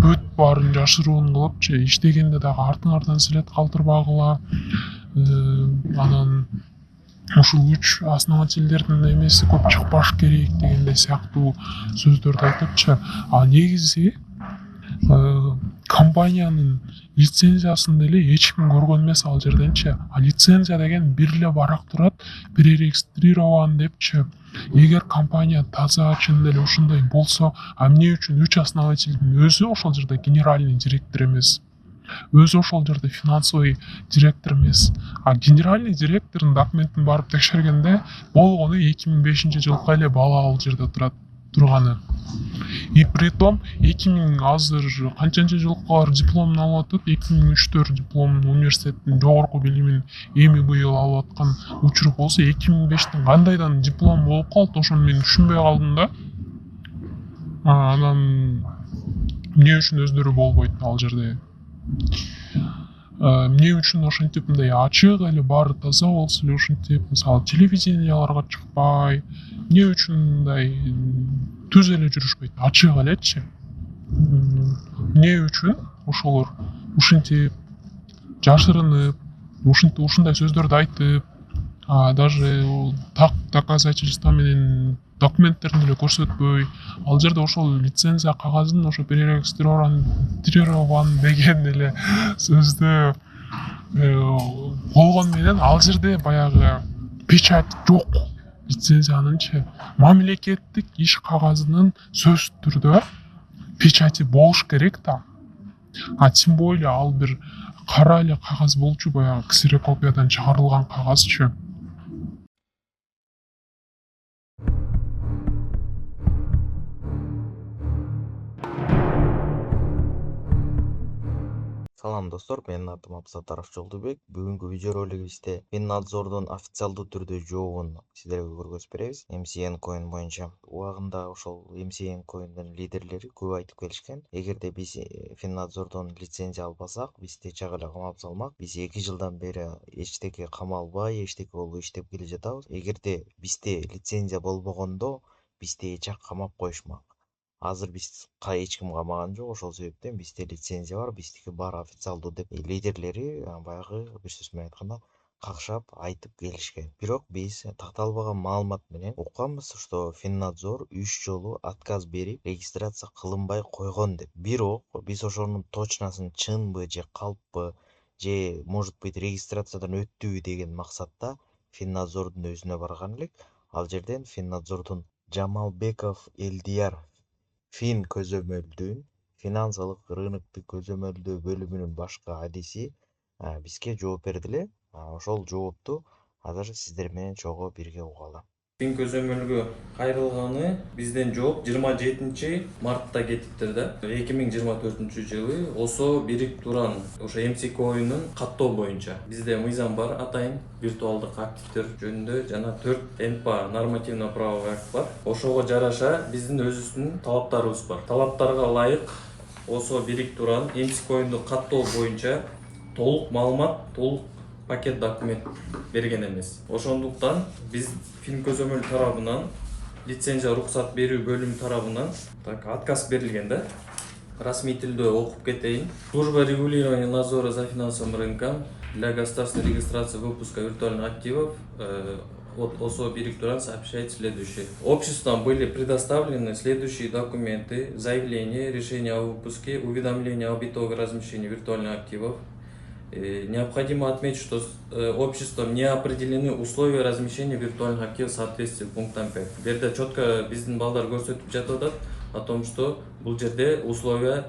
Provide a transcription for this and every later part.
бүт баарын жашыруун кылыпчы иштегенде дагы артыңардан след калтырбагыла, анан ушул 3 основательдердин эмеси көп чыкпаш керек дегендей сыяктуу сөздөрдү айтыпчы. А негизи компаниянын лицензиясын деле эч ким көргөн эмес ал жерденчи. А лицензия деген бир эле барак турат, перерегистрирован депчи. Эгер компания таза чын эле ушундай болсо, эмне үчүн 3 основательдин өзү ошол жерде генеральный директор эмес? Өзү ошол жерде финансовый директор эмес. А генеральный директордун документин барып текшергенде болгону 2005-жылкы эле бала ал жерде турганы. И притом 2000 азыр канчанчы жылкы дипломун алып атат, 2003 дипломун университеттин жогорку билимин эми быйыл алып аткан учур болсо 2005тин кандайдан диплом болуп калды, ошону мен түшүнбөй калдым да. Анан эмне үчүн өздөрү болбойт ал жерде? Эмне үчүн ошентип мындай ачык эле баары таза болсо эле ушинтип, мисалы телевиденияларга чыкпай, эмне үчүн мындай түз эле жүрүшпөйт, ачык элечи? Эмне үчүн ошолор ушинтип жашырынып, ушундай сөздөрдү айтып, даже доказательство менен документтерин эле көрсөтпөй, ал жерде ошол лицензия кагазын ошо перерегистрирован деген эле сөздү болгону менен ал жерде баягы печать жок лицензиянынчы. Мамлекеттик иш кагазынын сөзсүз түрдө печати болуш керек да. Тем более ал бир кара эле кагаз болчу, баягы ксерокопиядан чыгарылган кагазчы. Салам достор, менин атым Абсатаров Жолдубек. Бүгүнкү видео ролигибизде Финнадзордун официалдуу түрдө жообун сиздерге көргөзүп беребиз. MCN Coin боюнча. Убагында ошол MCN Coin'дин лидерлери көп айтып келишкен. Эгерде биз Финнадзордон лицензия албасак, бизди чак эле камап салмак. Биз 2 жылдан бери эчтеке камалбай, эчтеке болбой иштеп келе жатабыз. Эгерде бизде лицензия болбогондо, бизди чак камап коюшмак. Азыр биз эч ким камаган жок, ошол себептен бизде лицензия бар, биздики баары официалдуу деп лидерлери баягы бир сөз менен айтканда какшап айтып келишкен. Бирок биз такталбаган маалымат менен укканбыз, что Финнадзор 3 жолу отказ берип, регистрация кылынбай койгон деп. Бирок биз ошонун точносын чынбы же калппы, же может быть регистрациядан өттүбү деген максатта Финнадзордун өзүнө барган элек. Ал жерден Финнадзордун Жамалбеков Элдияр Фин көзөмөлдүн финансылык рынокту көзөмөлдөө бөлүмүнүн башкы адиси бизге жооп бердиле. Ошол жоопту азыр сиздер менен чогуу бирге угалы. Фин көзөмөлгө кайрылганы бизден жооп 27 мартта кетиптир да. 2024 жылы ОСО бирип туран ошо MC Coin'ун каттоо боюнча бизде мыйзам бар, атайын виртуалдык активдер жөнүндө жана 4 НПА нормативно правовый акт бар. Ошого жараша биздин өзүбүздүн талаптарыбыз бар. Талаптарга ылайык ОСО бирип туран MC Coin'ду каттоо боюнча толук маалымат, толук пакет документ берген эмес. Ошондуктан биз Фин көзөмөл тарабынан лицензия руксат берүү бөлүмү тарабынан отказ берилген да. Расмий тилде окуп кетейин. Служба регулирования надзора за финансовым рынком для государственной регистрации выпуска виртуальных активов от ОСО бирип туран сообщает следующее. Обществам были предоставлены следующие документы: заявление, решение о выпуске, уведомление об итоге размещения виртуальных активов. Необходимо отметить, что обществом не определены условия размещения виртуальных активов в соответствии с пунктом 5. Берде четко биздин балдар көрсөтүп жатат о том, что бул жерде условия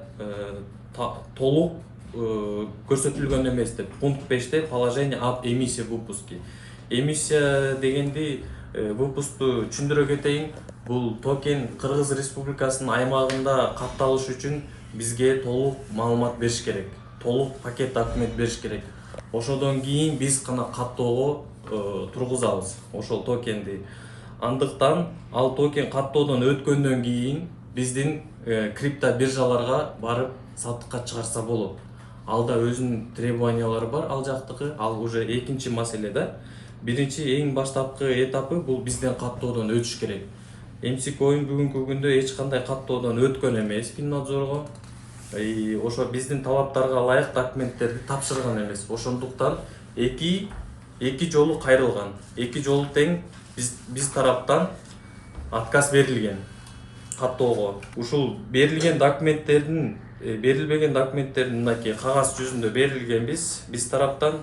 толук көрсөтүлгөн эмес деп. Пункт 5-те положение об эмиссии выпуске. Эмиссия дегенди выпусту түшүндүрө кетейин. Бул токен Кыргыз Республикасынын аймагында катталыш үчүн бизге толук маалымат бериш керек. Толук пакет документ бериш керек. Ошодон кийин биз гана каттоого тургузабыз ошол токенди. Андыктан ал токен каттоодон өткөндөн кийин биздин крипто биржаларга барып сатыкка чыгарса болот. Алда өзүнүн требованиялары бар, ал жактыкы, ал уже экинчи маселе да. Биринчи эң баштапкы этапы бул бизден каттоодон өтүш керек. MC Coin бүгүнкү күндө эч кандай каттоодон өткөн эмес Финнадзорго. Ошо биздин талаптарга ылайык документтерди тапшырган эмес. Ошондуктан эки жолу кайрылган. Эки жолу тең биз тараптан отказ берилген каттоого. Ушул берилген документтердин берилбеген документтердин мынакей кагаз жүзүндө берилгенбиз биз тараптан.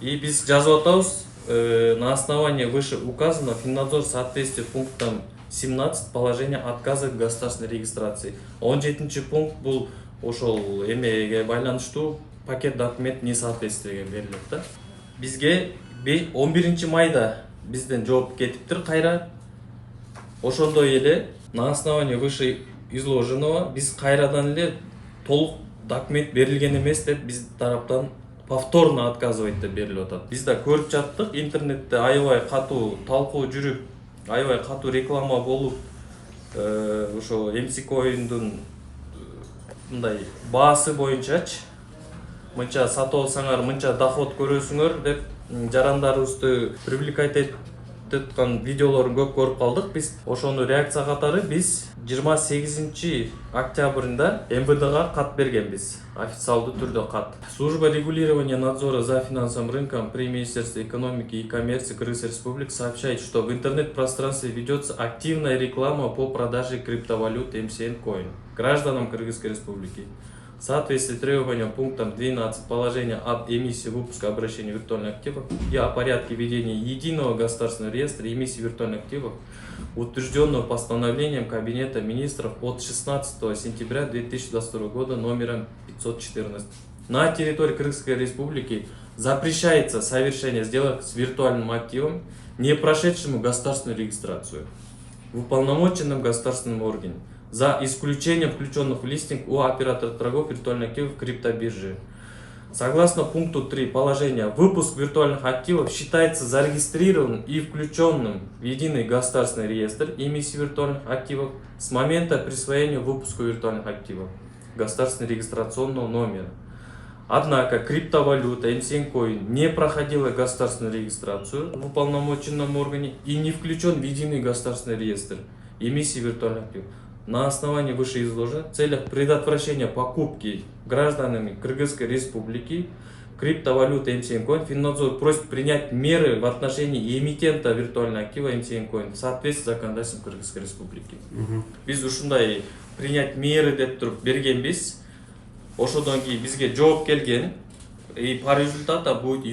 И биз жазып атабыз, на основании выше указанного Финнадзор в соответствии пунктом 17 положение отказа в государственной регистрации. 17 пункт бул ошол эмеге байланыштуу пакет документ несоответствиеге берилет да. Бизге 11 майда бизден жооп кетиптир кайра. Ошондой эле на основании выше изложенного биз кайрадан эле толук документ берилген эмес деп биз тараптан повторно отказывать деп берилип атат. Биз да көрүп жаттык, интернетте аябай катуу талкуу жүрүп, аябай катуу реклама болуп, ошо MC Coin'дун мындай баасы боюнчачы мынча сатып алсаңар мынча доход көрөсүңөр деп жарандарыбызды привлекать эткан видеолорун көп көрүп калдык. Биз ошону реакция катары биз 28 октябрында МВДга кат бергенбиз. Официалдуу түрдө кат. Служба регулирования надзора за финансовым рынком при Министерстве экономики и коммерции Кыргызской Республики сообщает, что в интернет-пространстве ведется активная реклама по продаже криптовалют MCN Coin гражданам Кыргызской Республики. В соответствии с требованием пунктом 12 положения об эмиссии выпуска обращения виртуальных активов и о порядке ведения единого государственного реестра эмиссии виртуальных активов, утвержденного постановлением Кабинета министров от 16 сентября 2022 года номером 514. На территории Кыргызской Республики запрещается совершение сделок с виртуальным активом, не прошедшему государственную регистрацию в уполномоченном государственном органе, за исключением включенных в листинг у оператора торгов виртуальных активов криптобиржи. Согласно пункту 3 положения, выпуск виртуальных активов считается зарегистрированным и включенным в единый государственный реестр эмиссии виртуальных активов с момента присвоения выпуску виртуальных активов государственного регистрационного номера. Однако криптовалюта MCN Coin не проходила государственную регистрацию в уполномоченном органе и не включен в единый государственный реестр эмиссии виртуальных активов. На основании вышеизложенного в целях предотвращения покупки гражданами Кыргызской Республики криптовалюты MCN Coin Финнадзор просит принять меры в отношении эмитента виртуального актива MCN Coin в соответствии с законодательством Кыргызской Республики. Биз ушундай принять меры деп туруп бергенбиз. Ошодон кийин бизге жооп келген. И по результату будет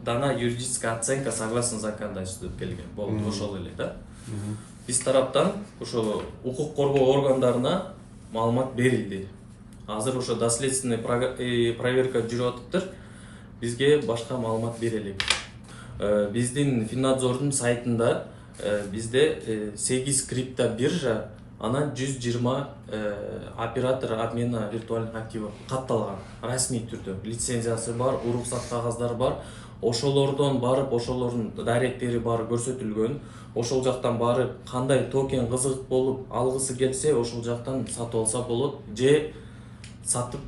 дана юридическая оценка согласно законодательству деп келген. Болду ошол эле да. Биз тараптан ошо укук коргоо органдарына маалымат берилди. Азыр ошо доследственный проверка жүрүп атыптыр. Бизге башка маалымат берелик. Биздин Финнадзордун сайтында бизде 8 криптобиржа, анан 120 оператор обмена виртуальных активов катталган. Расмий түрдө лицензиясы бар, уруксат кагаздары бар. Ошолордон барып, ошолордун даректери бары көрсөтүлгөн. Ошол жактан барып, кандай токен кызык болуп алгысы келсе, ошол жактан сатып алса болот, же сатып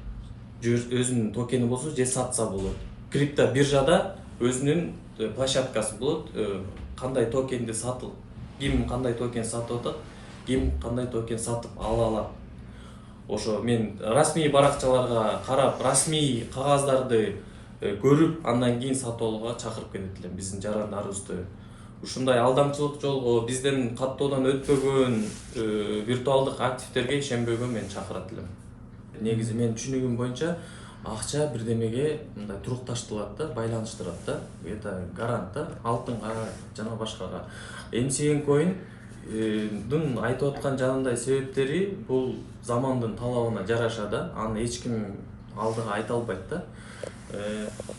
өзүнүн токени болсо, же сатса болот. Крипто биржада өзүнүн площадкасы болот, кандай токенди сатып, ким кандай токен сатып атат, ким кандай токен сатып ала алат. Ошо мен расмий баракчаларга карап, расмий кагаздарды көрүп, андан кийин сатып алууга чакырып кетет элем биздин жарандарыбызды. Ушундай алдамчылык жолго бизден каттоодон өтпөгөн виртуалдык активтерге ишенбөөгө мен чакырат элем. Негизи менин түшүнүгүм боюнча акча бирдемеге мындай турукташтырылат да, байланыштырат да. Это гарант да, алтынга жана башкага. MCN Coin айтып аткан жанагындай себептери бул замандын талабына жараша да, аны эч ким алдыга айта албайт да.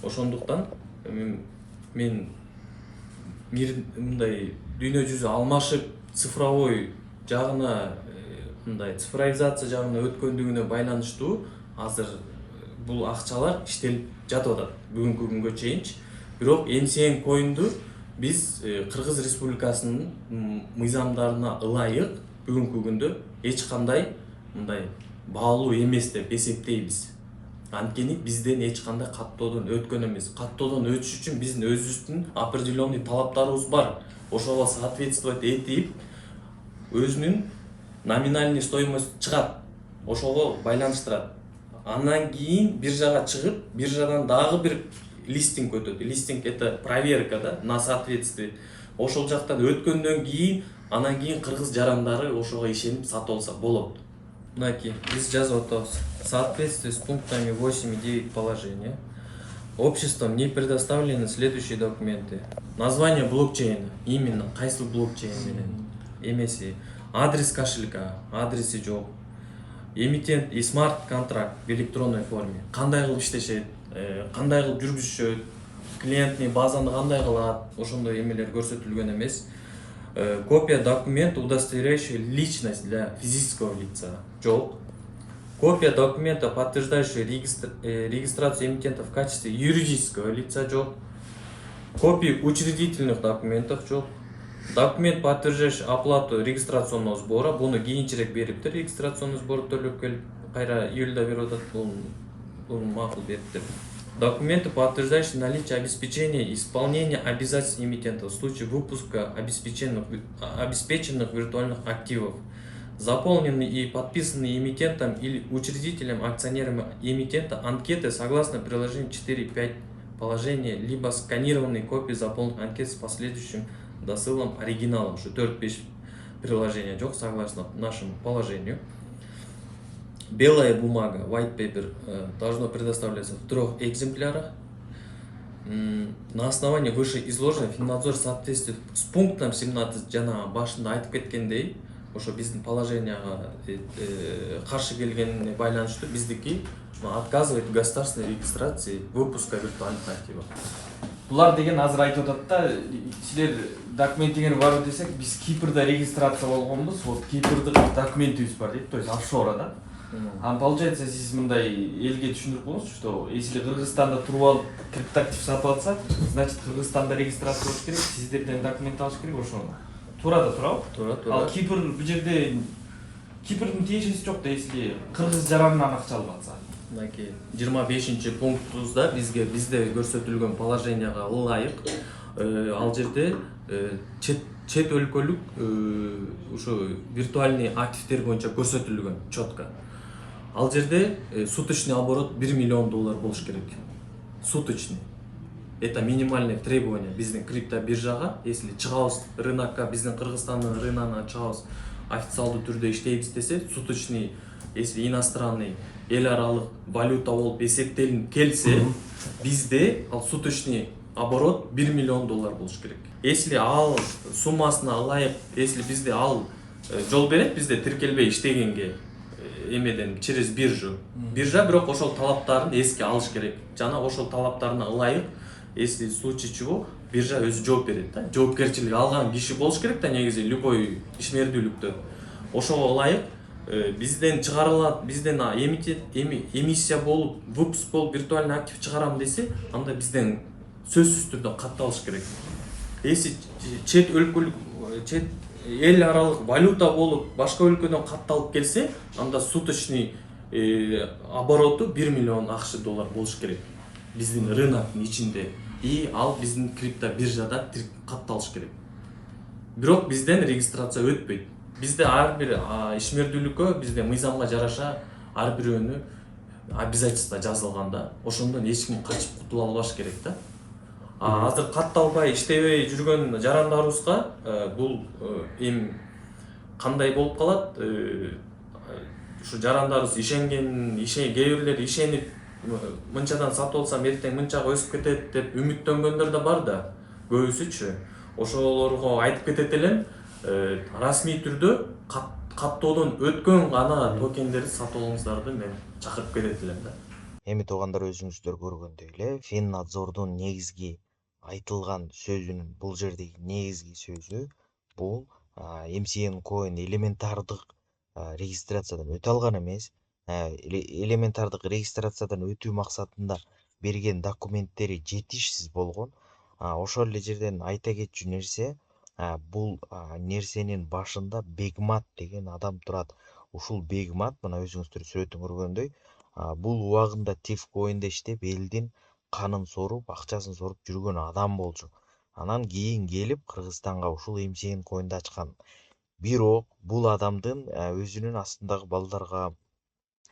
Ошондуктан мен мындай дүйнө жүзү алмашып цифровой жагына, мындай цифровизация жагына өткөндүгүнө байланыштуу азыр бул акчалар иштелип жатып атат бүгүнкү күнгө чейинчи. Бирок MCN Coin'ду биз Кыргыз Республикасынын мыйзамдарына ылайык бүгүнкү күндө эч кандай мындай баалуу эмес деп эсептейбиз. Анткени бизден эч кандай каттоодон өткөн эмес. Каттоодон өтүш үчүн биздин өзүбүздүн определенный талаптарыбыз бар. Ошого соответствовать этип өзүнүн номинальный стоимость чыгат. ошого байланыштырат. Андан кийин биржага чыгып, биржадан дагы бир листинг өтөт. Листинг это проверка да, на соответствие. Ошол жактан өткөндөн кийин, анан кийин кыргыз жарандары ошого ишенип сатып алса болот. Мынакей, биз жазып атабыз. В соответствии с пунктами 8 и 9 положения обществом не предоставлены следующие документы. Название блокчейна, именно кайсыл блокчейн менен эмеси, адрес кошелька, адреси жок, эмитент и смарт-контракт в электронной форме. Кандай кылып иштешет, кандай кылып жүргүзүшөт, клиентный базаны кандай кылат, ошондой эмелер көрсөтүлгөн эмес. Копия документа, удостоверяющего личность для физического лица. Жок. Копия документа, подтверждающего регистрацию эмитента в качестве юридического лица. Жок. Копии учредительных документов. Жок. Документ, подтверждающий оплату регистрационного сбора. Буну кийинчерээк бериптир. Регистрационный сбор төлөп келип, кайра июльда берип атат. Бул макул бериптир. Документы, подтверждающие наличие обеспечения исполнения обязательств эмитента в случае выпуска обеспеченных виртуальных активов, заполненные и подписанные эмитентом или учредителем, акционерами эмитента анкеты согласно приложению 4.5 положения, либо сканированные копии заполненных анкет с последующим досылом оригиналом, что 4-5 приложения жок, согласно нашему положению. Белая бумага, white paper, должно предоставляться в 3 экземплярах. На основании вышеизложенного Финнадзор в соответствии с пунктом 17 жана башында айтып кеткендей, ошо биздин положенияга каршы келгенине байланыштуу биздики отказывает в государственной регистрации выпуска виртуальных активов. Булар деген азыр айтып атат да, силер документ деген бар десек, биз Кипрда регистрация болгонбуз, вот Кипрдык документибиз бар дейт, то есть офшора да. Получается, сиз мындай элге түшүндүрүп коюңузчу, что если Кыргызстанда туруп алып криптоактив сатып алса, значит Кыргызстанда регистрация болуш керек, сиздерден документ алыш керек, ошону. Туура да, туурабы? Туура. Ал Кипр бул жерде Кипрдин тиешеси жок да, если кыргыз жаранынан акча алып атса. Мынакей 25 пунктубузда бизде көрсөтүлгөн положенияга ылайык ал жерде чет өлкөлүк ушу виртуальный активдер боюнча көрсөтүлгөн четко. Ал жерде суточный оборот 1 миллион доллар болуш керек. Суточный. Это минимальное требование биздин криптобиржага. Если чыгабыз рынокко, биздин Кыргызстандын рыногуна чыгабыз, официалдуу түрдө иштейбиз десе, суточный, если иностранный эл аралык валюта болуп эсептелип келсе, бизде ал суточный оборот 1 миллион доллар болуш керек. Если ал суммасына ылайык, если бизде ал жол берет, бизде тиркелбей иштегенге эмеден через биржу. Биржа бирок ошол талаптарын эске алыш керек. Жана ошол талаптарына ылайык, если в случае чего, биржа өзү жооп берет да. Жоопкерчилик алган киши болуш керек да, негизи любой ишмердүүлүктө. Ошого ылайык бизден чыгарылат, бизден эмиссия болуп, выпуск болуп виртуальный актив чыгарам десе, анда бизден сөзсүз түрдө катталыш керек. Если чет өлкөлүк, чет эл аралык валюта болуп, башка өлкөдөн катталып келсе, анда суточный обороту 1 миллион акш доллар болуш керек. Биздин рыноктун ичинде. И ал биздин криптобиржада катталыш керек. Бирок бизден регистрация өтпөйт. Бизде ар бир ишмердүүлүккө, бизде мыйзамга жараша ар бирөөнү обязательство жазылган да. Ошондон эч ким качып кутула албаш керек да. Азыр катталбай иштебей жүргөн жарандарыбызга бул эми кандай болуп калат? Ушу жарандарыбыз ишенген, кээ бирлер ишенип мынчадан сатып алсам эртең мынчага өсүп кетет деп үмүттөнгөндөр да бар да, көбүсүчү. Ошолорго айтып кетет элем, расмий түрдө каттоодон өткөн гана токендерди сатып алыңыздарды мен чакырып кетет элем да. Эми туугандар, өзүңүздөр көргөндөй эле Финнадзордун негизги айтылган сөзүнүн, бул жердеги негизги сөзү бул MCN Coin элементардык регистрациядан өтө алган эмес, элементардык регистрациядан өтүү максатында берген документтери жетишсиз болгон. Ошол эле жерден айта кетчү нерсе, бул нерсенин башында Бегмат деген адам турат. Ушул Бегмат, мына өзүңүздөр сүрөтүн көргөндөй, бул убагында Tifcoin'де иштеп, элдин канын соруп, акчасын соруп жүргөн адам болчу. Анан кийин келип Кыргызстанга ушул MCN Coin'ди ачкан. Бирок бул адамдын өзүнүн астындагы балдарга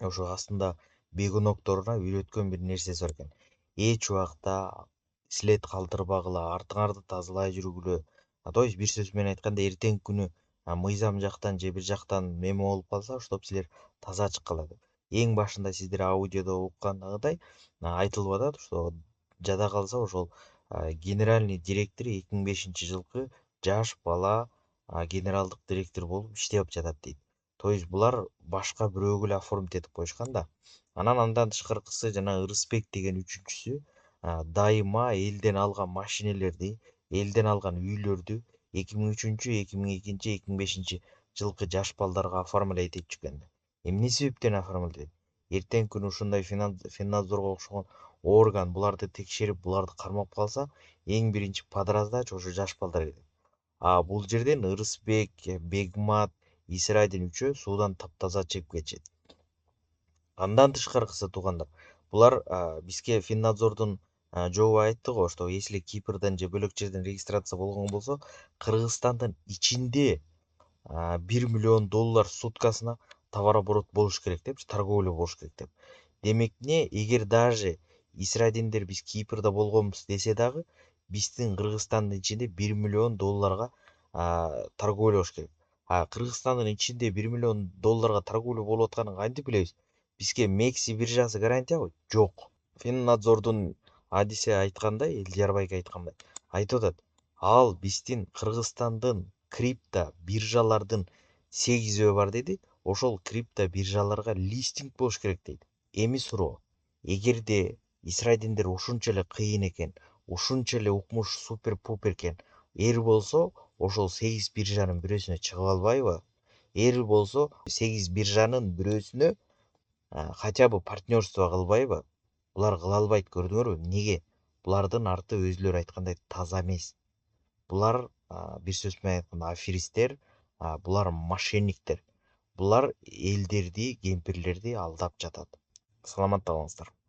ошо астында бегунокторуна үйрөткөн бир нерсеси бар экен. Эч убакта след калтырбагыла, артыңарды тазалай жүргүлө. То есть бир сөз менен айтканда эртеңки күнү мыйзам жактан же бир жактан мемо болуп калса, ошентип силер таза чыккыла деп. Эң башында сиздер аудиодо уккандагыдай айтылып атат, что жада калса ошол генеральный директор 2005-жылкы жаш бала генералдык директор болуп иштеп жатат дейт. То есть булар башка бирөөгө эле оформить этип коюшкан да. Анан андан тышкаркысы жана Ырысбек деген үчүнчүсү дайыма элден алган машинелерди, элден алган үйлөрдү 2003, 2002, 2005-жылкы жаш балдарга оформлять этип жүргөн. Эмне себептен оформлять этет? Эртеңки күнү ушундай финнадзорго окшогон орган буларды текшерип, буларды кармап калса, эң биринчи подраздач ошо жаш балдар кетет. Бул жерден Ырысбек, Бегмат, Исрайдин үчөө суудан таптаза чыгып кетишет. Андан тышкаркысы туугандар, булар бизге Финнадзордун жообу айтты го, что если Кипрден же бөлөк жерден регистрация болгон болсо, Кыргызстандын ичинде $1 миллион суткасына товарооборот болуш керек депчи, торговля болуш керек деп. Демек эмне, эгер даже Исрайдиндер биз Кипрда болгонбуз десе дагы, биздин Кыргызстандын ичинде $1 миллион торговля болуш керек. Кыргызстандын ичинде $1 миллион торговля болуп атканын кантип билебиз? Бизге Мекси биржасы гарантиябы? Жок. Финнадзордун адиси айткандай, Элдиярбек айткандай, айтып атат. Ал биздин Кыргызстандын крипто биржалардын 8 бар деди. Ошол крипто биржаларга листинг болуш керек дейт. Эми суроо. Эгерде Исрайдиндер ушунча эле кыйын экен, ушунча эле укмуш супер-пупер экен, эр болсо ошол 8 биржанын бирөөсүнө чыгып албайбы? Эр болсо 8 биржанын бирөөсүнө хотя бы партнерство кылбайбы? Булар кыла албайт, көрдүңөрбү? Неге? Булардын арты өзүлөрү айткандай таза эмес. Булар бир сөз менен айтканда аферисттер, булар мошенниктер. Булар элдерди, кемпирлерди алдап жатат. Саламатта калыңыздар.